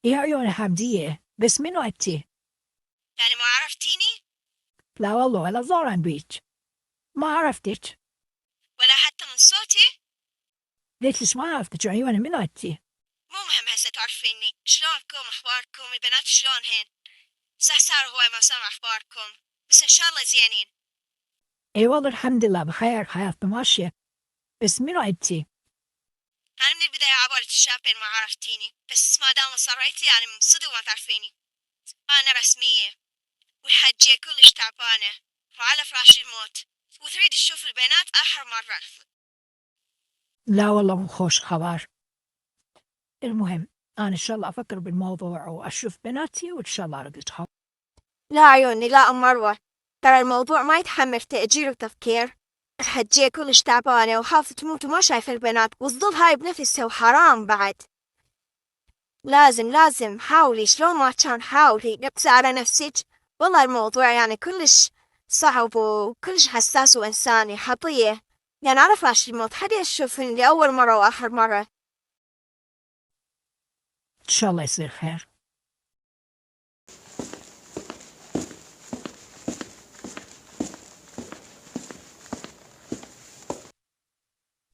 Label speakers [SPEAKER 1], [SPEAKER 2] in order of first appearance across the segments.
[SPEAKER 1] يا عيوني حمدية، بس منو أنتِ؟
[SPEAKER 2] يعني ما عرفتيني؟
[SPEAKER 1] لا والله ولا ظهران بيك، ما عرفتك.
[SPEAKER 2] ولا حتى من صوتي؟
[SPEAKER 1] ليش ما عرفتك عيوني منو أنتِ؟
[SPEAKER 2] مو مهم هسه تعرفيني. شلونكم اخباركم البنات شلونهن؟ صار هو ما سمع اخباركم، بس ان شاء الله زينين.
[SPEAKER 1] اي والله الحمد لله بخير، حياتنا ماشية. بس منو أنتِ؟
[SPEAKER 2] انا من البداية عبرت الشابين ما عرفتيني، بس ما دام صريتي يعني صدق ما تعرفيني. انا رسمية والحجية كلش تعبانة وعلى فراش الموت، وتريد تشوف البنات اخر مرة.
[SPEAKER 1] لا والله مو خوش خبر. المهم أنا إن شاء الله أفكر بالموضوع وأشوف بناتي وإن شاء الله أرقدها.
[SPEAKER 2] لا عيوني، لا أم مروة، ترى الموضوع ما يتحمل تأجيل وتفكير. الحجية كلش تعبانة وخافت تموت وما شايفة البنات، والظل هاي بنفسها وحرام بعد. لازم حاولي شلون ما كان، حاولي نقصي على نفسك. والله الموضوع يعني كلش صعب وكلش حساس وإنساني حطيه. يعني على فراش الموت حد يشوفني لأول مرة وآخر مرة.
[SPEAKER 1] إن شاء الله يصير خير.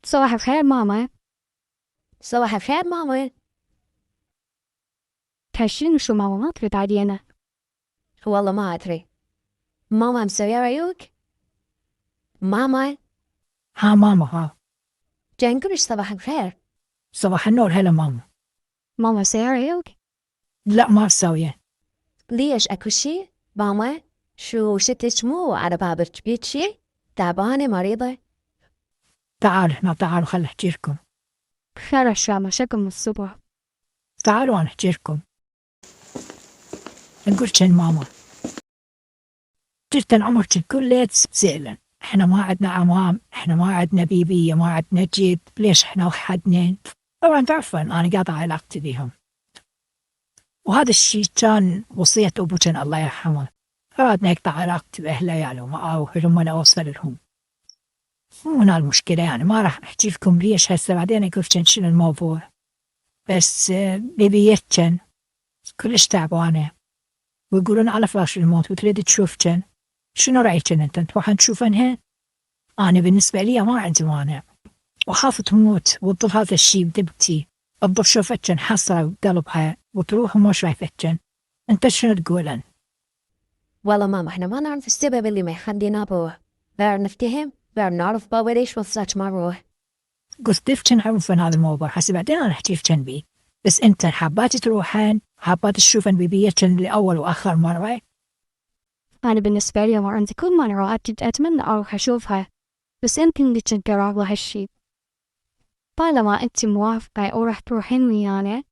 [SPEAKER 3] صباح الخير ماما.
[SPEAKER 4] صباح الخير ماما.
[SPEAKER 3] تحشين شو ماما ما ترد علينا؟
[SPEAKER 4] والله ما أدري. ماما مسوية ريوق؟ ماما
[SPEAKER 1] ها ماما ها.
[SPEAKER 4] جاي نقولش صباح الخير.
[SPEAKER 1] صباح النور. هلا ماما.
[SPEAKER 3] ماما سياريوك؟
[SPEAKER 1] لا ما مسوية.
[SPEAKER 4] ليش أكو شي؟ ماما شو شتش مو على بابك بيت شي؟ تعبانة مريضة؟
[SPEAKER 1] تعالوا هنا، تعالوا خل أحكي لكم.
[SPEAKER 3] خير الشام شكل من الصبح.
[SPEAKER 1] تعالوا أنا أحكي لكم. نقول شن ماما، جدا عمرك كله زعلن. احنا ما عندنا عمام، احنا ما عندنا بيبية، ما عندنا جد، ليش احنا وحدنا؟ طبعا تعرفون انا قاطعة علاقتي بيهم، وهذا الشيء كان وصية ابوكن الله يرحمه. أردنا نقطع علاقتي بأهل عياله معاه ولما أنا أوصل لهم. مو هنا المشكلة، يعني ما راح أحكي لكم ليش هسه، بعدين أقول شنو الموضوع. بس بيبيتشن كلش تعبانة ويقولون على فراش الموت وتريد تشوف جن. شنو رأيك انت تروح تشوفنها؟ انا بالنسبة لي ما عندي مانع، وخاف تموت وتظل هذا الشيء تبكي، تظل شوفتشن حسرة بقلبها وتروح وما شايفتشن. انت شنو تقولن؟
[SPEAKER 4] والله ماما احنا ما نعرف السبب اللي ما يخلينا نروح. غير نفتهم، غير نعرف بابا ليش وصلت ما نروح.
[SPEAKER 1] قلت كيف عرفن هذا الموضوع، حسي بعدين انا احكي كان بي. بس انت حابات تروحن، حابات تشوفن ببيتشن لأول وآخر مرة؟
[SPEAKER 3] أنا بالنسبة لي ما عندي كل مرة أتمنى أروح أشوفها، بس أنت اللي تقرر لهالشي. طالما أنت موافقة وراح تروحين ويانا،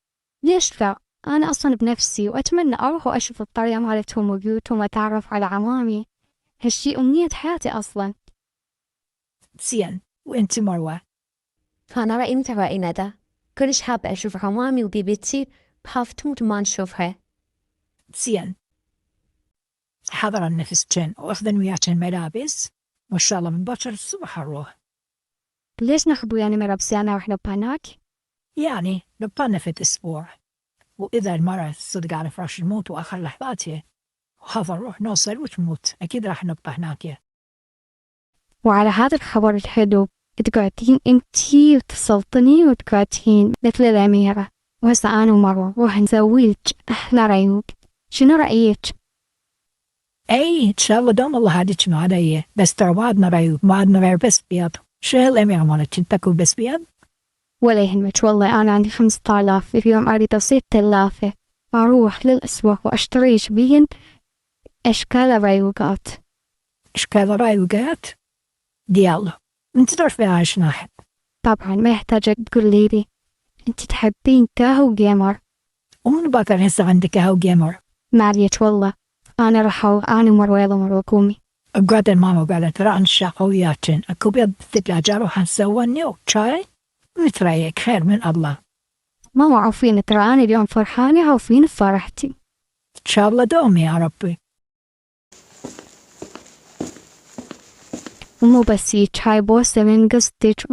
[SPEAKER 3] ليش لا؟ أنا أصلا بنفسي وأتمنى أروح وأشوف الطريقة مالتهم وبيوتهم وأتعرف على عمامي. هالشي أمنية حياتي أصلا.
[SPEAKER 1] زين، وانت مروة؟
[SPEAKER 4] فأنا رأيي مثل رأي ندى، كلش حابة أشوف عمامي وبيبتي، بخاف تموت وما نشوفها.
[SPEAKER 1] زين، حضر النفس جن واخذن وياكن ملابس، وان شاء الله من بكر الصبح نروح.
[SPEAKER 3] ليش ناخذ ويانا ملابس أنا وإحنا بهناك؟
[SPEAKER 1] يعني نبقى في أسبوع، وإذا المرأة صدق على فراش الموت وآخر لحظاتها وخاف نروح نوصل وتموت، أكيد راح نبقى هناك.
[SPEAKER 3] وعلى هذا الخبر الحلو تقعدين انتي وتسلطني وتقعدين مثل الأميرة، وهسه أنا ومروة روح نسويلك أحلى ريوق. شنو رأيك؟
[SPEAKER 1] أي إن شاء الله دوم الله هاديك معايا، بس ترى ما عندنا ريوق، ما عندنا غير بس بيض. شو هالأميرة مالتك تاكل بس بيض؟
[SPEAKER 3] ولا يهمك، والله أنا عندي 5000 اليوم أريد 6000 أروح للأسواق وأشتريش بين أشكال ريوقات.
[SPEAKER 1] إشكال ريوقات؟ ديالله أنت تعرفي شنو أحب.
[SPEAKER 3] طبعا ما يحتاج تقولي لي، أنت تحبين كاهو جيمر.
[SPEAKER 1] ومن باكر هسه عندك قهوة جيمر؟
[SPEAKER 3] معليش والله، أنا راح أنا ومروة ومروكومي.
[SPEAKER 1] قعدت ماما وقالت ترى أنا الشاقة وياكن أكو بيض بالثلاجة روح نسوي وشاي وتريك خير من الله.
[SPEAKER 3] ماما عارفين ترى أنا اليوم فرحانة، عارفين فرحتي.
[SPEAKER 1] إن شاء الله دومي يا ربي.
[SPEAKER 3] ومو بس هيك، هاي بوسة من قصتك.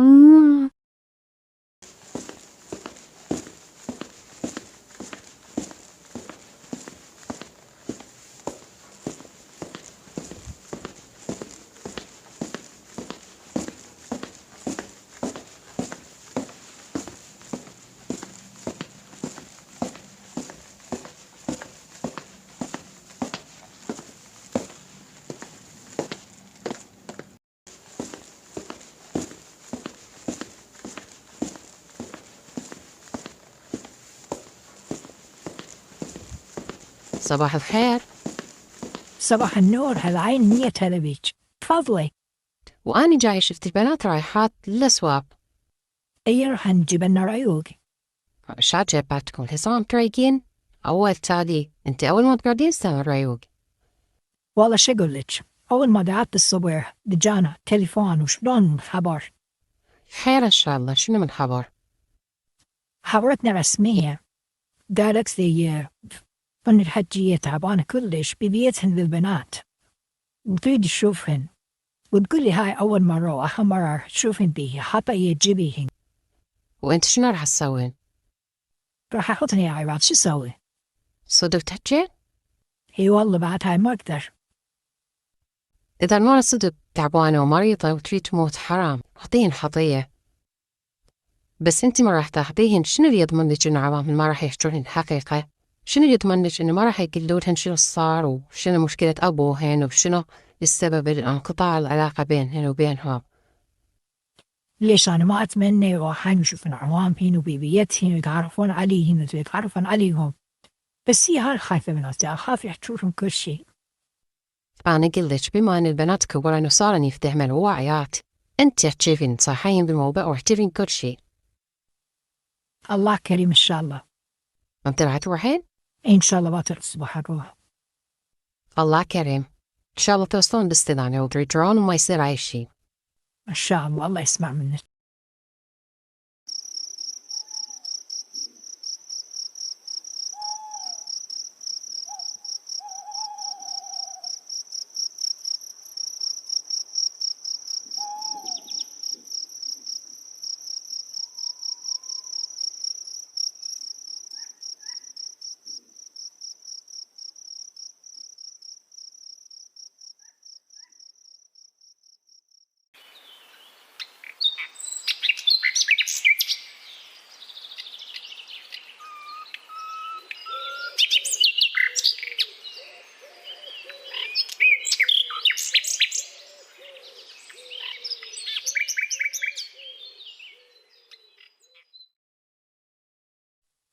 [SPEAKER 4] صباح الخير.
[SPEAKER 1] صباح النور، هالعين 100 هلا بيك. تفضلي.
[SPEAKER 4] وأنا جاي شفت البنات رايحات للأسواق.
[SPEAKER 1] أي رح نجيب لنا ريوق.
[SPEAKER 4] شو جابتكم الحصان طريقين؟ أول تالي أنت أول ما تقعدين سنة ريوق.
[SPEAKER 1] والله شو أقول لك، أول ما دعت الصبح جانا تليفون وشلون الخبر.
[SPEAKER 4] خير إن شاء الله. شنو من خبر؟
[SPEAKER 1] خبرتنا رسمية، قالت لي فن الحجية تعبانة كلش ببيتهن للبنات وتريد تشوفهن، وتقول لي هاي أول مرة وآخر مرة تشوفهن بيه، حتى يجيبيهن.
[SPEAKER 4] وأنت شنو راح تسوين؟
[SPEAKER 1] راح أحطني عيرات، شو أسوي؟
[SPEAKER 4] صدق تحجين؟
[SPEAKER 1] هي والله بعد هاي ما أقدر.
[SPEAKER 4] إذا المرة صدق تعبانة ومريضة وتريد تموت حرام أعطيهن حظية. بس أنت ما راح تاخذيهن، شنو اللي يضمن لك إنه عوامل ما راح يحجون الحقيقة؟ شنو اللي يضمن لك إنه ما راح يقولولهن شنو صار وشنو مشكلة أبوهن وشنو السبب انقطاع العلاقة بينهن وبينهم؟
[SPEAKER 1] ليش أنا ما أتمنى يروحون يشوفون عوامهن وبيبيتهن ويتعرفون عليهن ويتعرفون عليهم، بس هي هاي خايفة منها، أخاف يحجون كل شيء.
[SPEAKER 4] أنا أقول لك بما أن البنات كبرن وصارن يفتهمن وواعيات، أنت تشوفين تصحين بالموضوع وتعرفين كل شيء.
[SPEAKER 1] الله كريم إن شاء الله.
[SPEAKER 4] أنت راح تروحين؟
[SPEAKER 1] إن شاء الله باكر الصبح أروح.
[SPEAKER 4] الله كريم. إن شاء الله توصلون باستدانة وترجعون وما يصير أي شيء.
[SPEAKER 1] إن شاء الله، الله يسمع منك.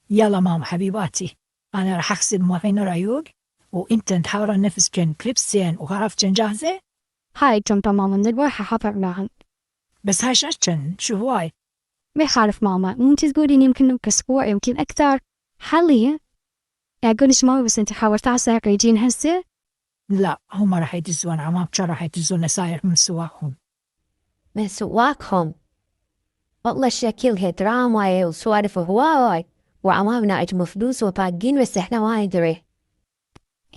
[SPEAKER 1] يلا ماما حبيباتي، أنا راح أغسل موفين ريوق وأنت تحاور النفس كن كليبسين وغرف كن جاهزة.
[SPEAKER 3] هاي جنب ماما من البارحة حضر لها.
[SPEAKER 1] بس هاي شاشن شو هواي؟
[SPEAKER 3] ما يخالف ماما، مو انت تقولين يمكن كأسبوع يمكن أكثر. حلية أقولش ماما، بس انت حاولت عساك يجين هسه.
[SPEAKER 1] لا هم راح يدزون عمام، كان راح يدزون نساير من سواقهم.
[SPEAKER 4] من سواقهم؟ والله شكلها دراما وسوالف هواي، وعمامنا أجمل فلوس وباقين بس إحنا ما ندري.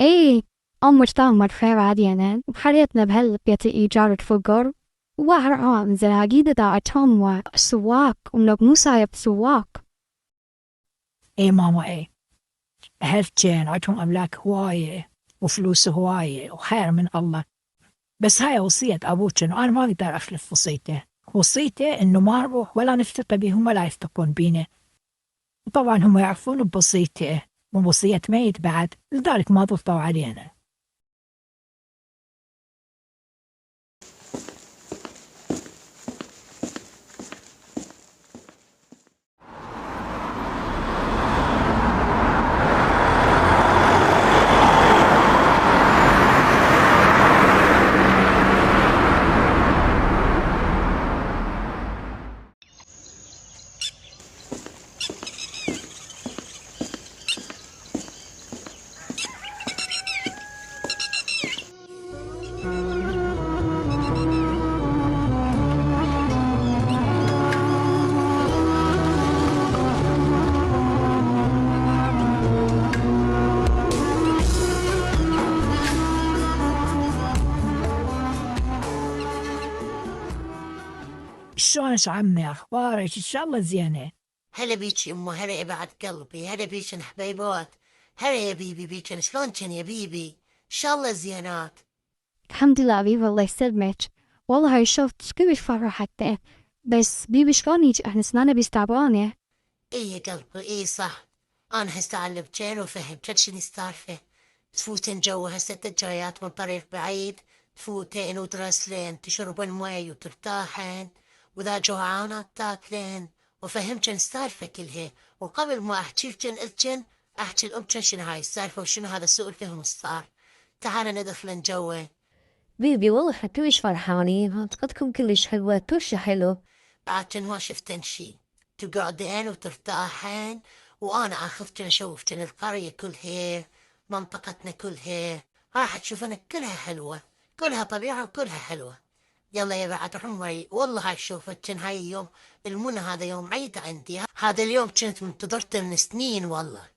[SPEAKER 3] ايه أمر تامر خير عادينا وحريتنا بهالبيت إيجار الفقر وواحد عام زلاقيدة دا أتهم وسواق ومنك مو سايب سواق.
[SPEAKER 1] إيه ماما إيه، هالكين عندهم أملاك هواية وفلوس هواية وخير من الله، بس هاي وصية أبوك وأنا ما أقدر أخلف وصيته. وصيته إنه ما نروح ولا نفتق بهم ولا يفتقون بينا. طبعا هم يعرفون بوصيته ووصية ميت بعد، لذلك ما ضغطوا علينا. شلونش عمي، أخبارك؟ إن شاء الله زينة.
[SPEAKER 5] هلا بيك يمه، هلا يا بعد قلبي، هلا بيك حبيبات، هلا يا بيبي بيك، شلونكن يا بيبي؟ ان شاء الله زينات.
[SPEAKER 3] الحمد لله بيبي الله يسلمك. والله هاي شفت كلش فرحتني، بس بيبي شلون يجي احنا سنانا بيستعبانه.
[SPEAKER 5] ايه يا قلبي ايه صح، انا هسه علمتين وفهمتك شنو السالفة. تفوتن جو هسه الجايات من طريق بعيد، تفوتين وترسلين تشربن مي وترتاحين، واذا جوعانات تاكلين، وفهمتن السالفة كلها. وقبل ما احكيلكن اذكن أحكي الأم شنو هاي السالفة وشنو هذا سوء الفهم صار. تعال ندخل جوا.
[SPEAKER 6] بيبي والله احنا كلش فرحانين، منطقتكم كلش حلوة، كلش حلو.
[SPEAKER 5] بعد ما شفتن شي تقعدين وترتاحين، وأنا أخذتن شوفتن القرية كلها، منطقتنا كلها راح تشوفن كلها حلوة، كلها طبيعة وكلها حلوة. يلا يا بعد عمري والله هاي شوفتن هاي يوم المنى، هذا يوم عيد عندي، هذا اليوم كنت منتظرته من سنين والله.